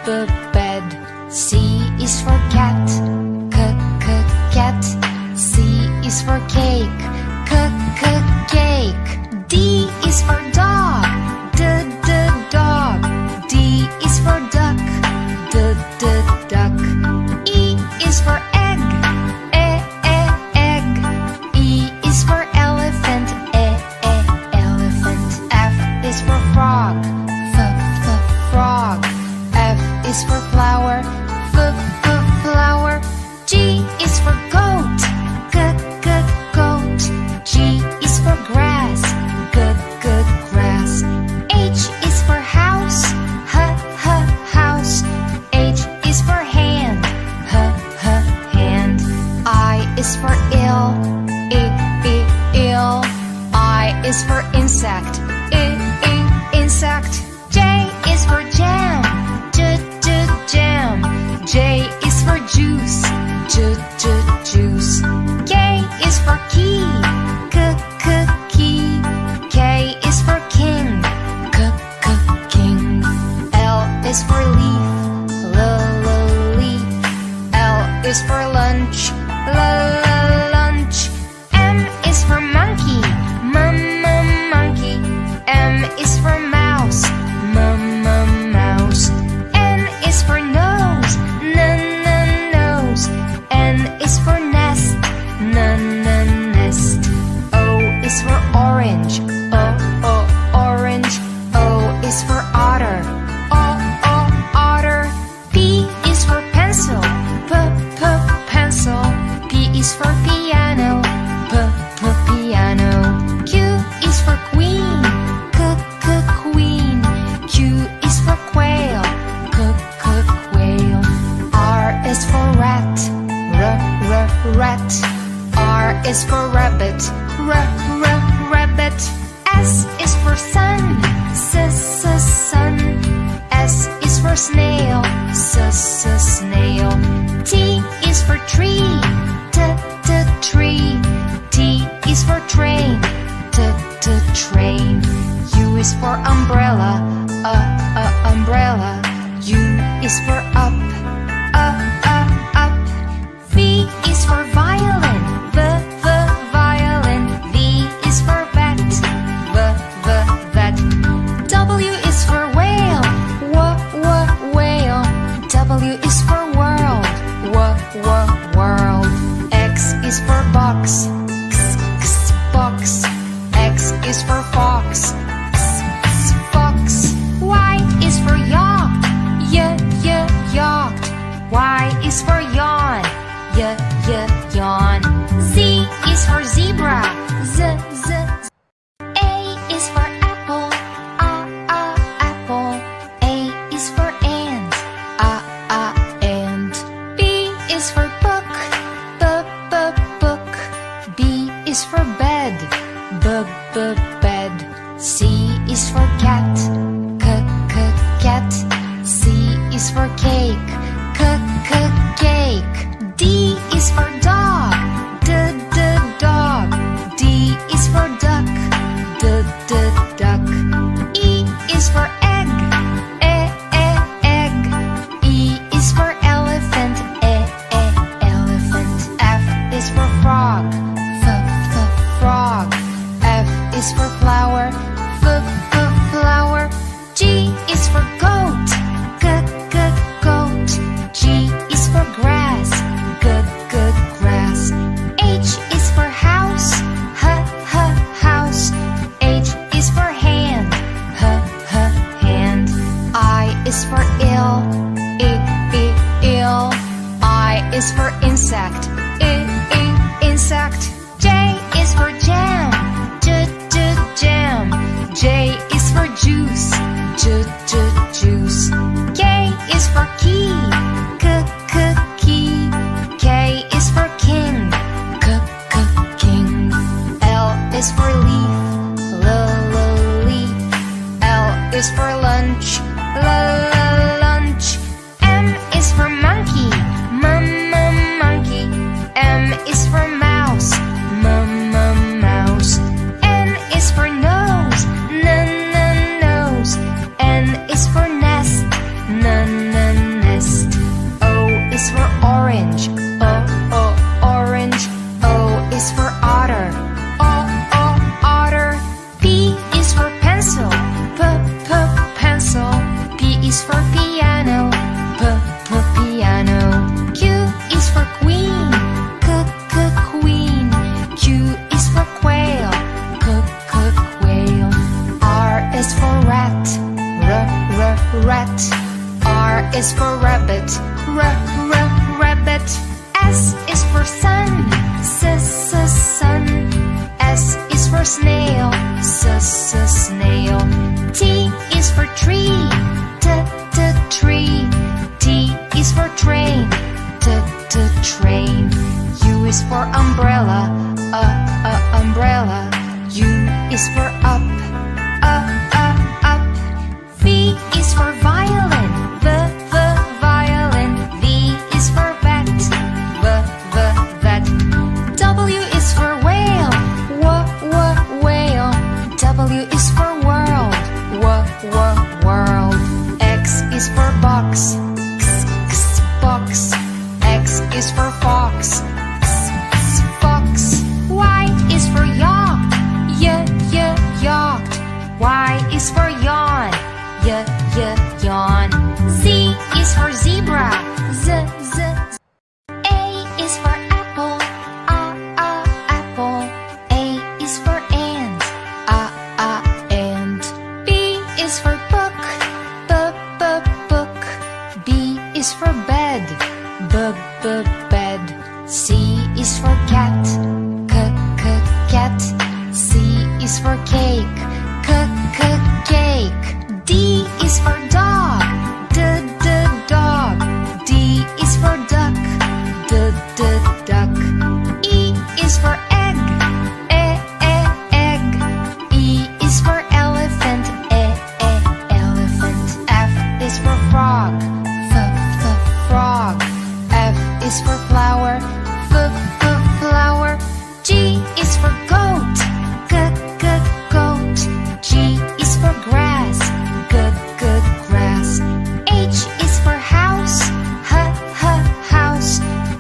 bed. C is for cat, cat. C is for cake, cake. D is for dog, dog. D is for duck, duck. E is for egg, egg. E is for elephant, elephant. F is for frog, frog. F is for flower, flower. G is for goat, goat. G is for grass, grass. H is for house, house. H is for hand, hand. I is for ill, ill. I is for insect, insect. J is for jam, jam. J is for juice, juice. K is for key, key. K is for king, king. L is for leaf, leaf. L is for lunch, lunch. M is for monkey, monkey. M is for mouse, mouse. N is for nose, nose. N is for nest, nest. O is for orange, orange. O is for otter, otter. P is for pencil, pencil. P is for piano, piano. Q is for queen, queen. Q is for quail, quail. R is for rat, rat. R is for rabbit, rabbit. S is for sun, sun. S is for snail, snail. T is for tree, tree. T is for train, train. U is for umbrella, umbrella. U is for up, up. V is for violin, violin. V is for vet, vet. W is for whale, whale. W is for world, world. X is for box, box. X is for fox, fox. Y is for yacht, yacht. Y is for yawn, yawn. Z is for zebra, z. A is for apple, apple. A is for ant, ant. B is for book, book. B is for bed, bed. C is for cat, cat. C is for cake, cake. D is for dog, dog. D is for duck, duck. E is for egg, egg. E is for elephant, elephant. F is for frog, frog. F is for flower, flower. G is for goat, goat. G is for grass, grass. H is for house, house. H is for hand, hand. I is for ill, ill. I is for insect, insect. J is for jam, jam. J is for juice, juice. K is for key, key. K is for king, king. L is for leaf, leaf. L is for lunch, lunch. M is for monkey, monkey. M is for mouse, mouse. N is for nose, nose. N is for nest, is for rabbit, rabbit. S is for sun, sun. S is for snail, snail. T is for tree, tree. T is for train, train. U is for umbrella, umbrella. U is for up, up. V is for violin, violin. V is for vet, vet. W is for whale, whale. W is for world, world. X is for box, box. X is for fox, fox. Y is for yacht, yacht. Y is for yawn, yawn. Z is for zebra, z. A is for apple, apple. A is for ant, ant. B is for book, book. B is for bed, bed. C is for cat, cat. C is for cake, cake. D is for dog, dog. D is for duck, duck. E is for egg, egg. E is for elephant, elephant. F is for frog, frog. F is for flower, flower. G is for goat, goat. G is for grass, grass. H is for house, house.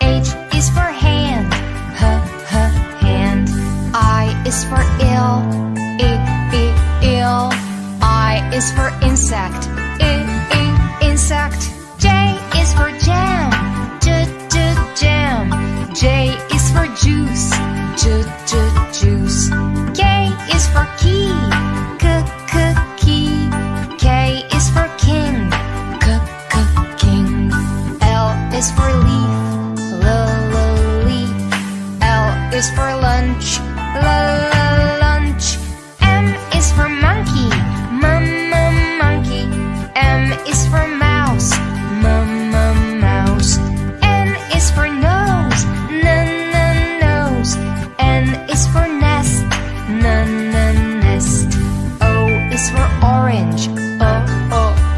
H is for hand, hand. I is for ill, ill. I is for insect, insect. J is for jam, jam. J is for juice, juice. K is for key, key. K is for king, king. L is for leaf, leaf. L is for lunch, lunch. M is for monkey, monkey. M is for mouse, mouse. N is for nose, nose. N is for nest, nest. O is for orange,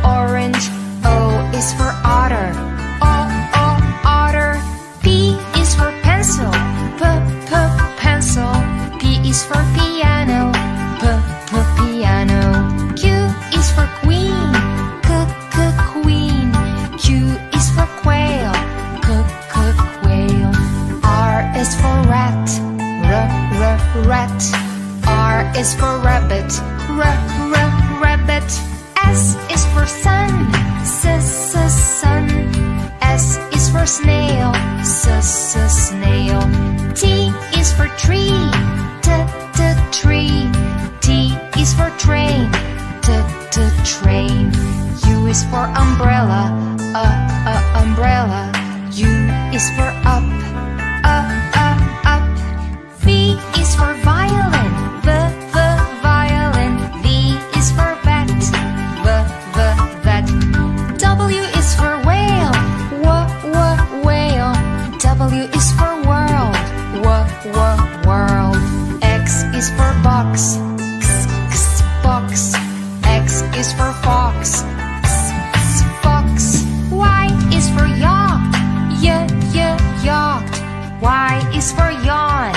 orange. O is for otter, otter. P is for pencil, pencil. P is for piano, piano. Q is for queen, queen. Q is for quail, quail. R is for rat, rat. R is for rabbit, rabbit. S is for sun, sun. S is for snail, snail. T is for tree, tree. T is for train, train. U is for umbrella, umbrella. U is for up, up. V is for violin, violin. V is for vet, vet. W is for whale, whale. W is for world, world. X is for box, box. X is for fox, fox. Y is for yacht, yacht. Y is for yawn,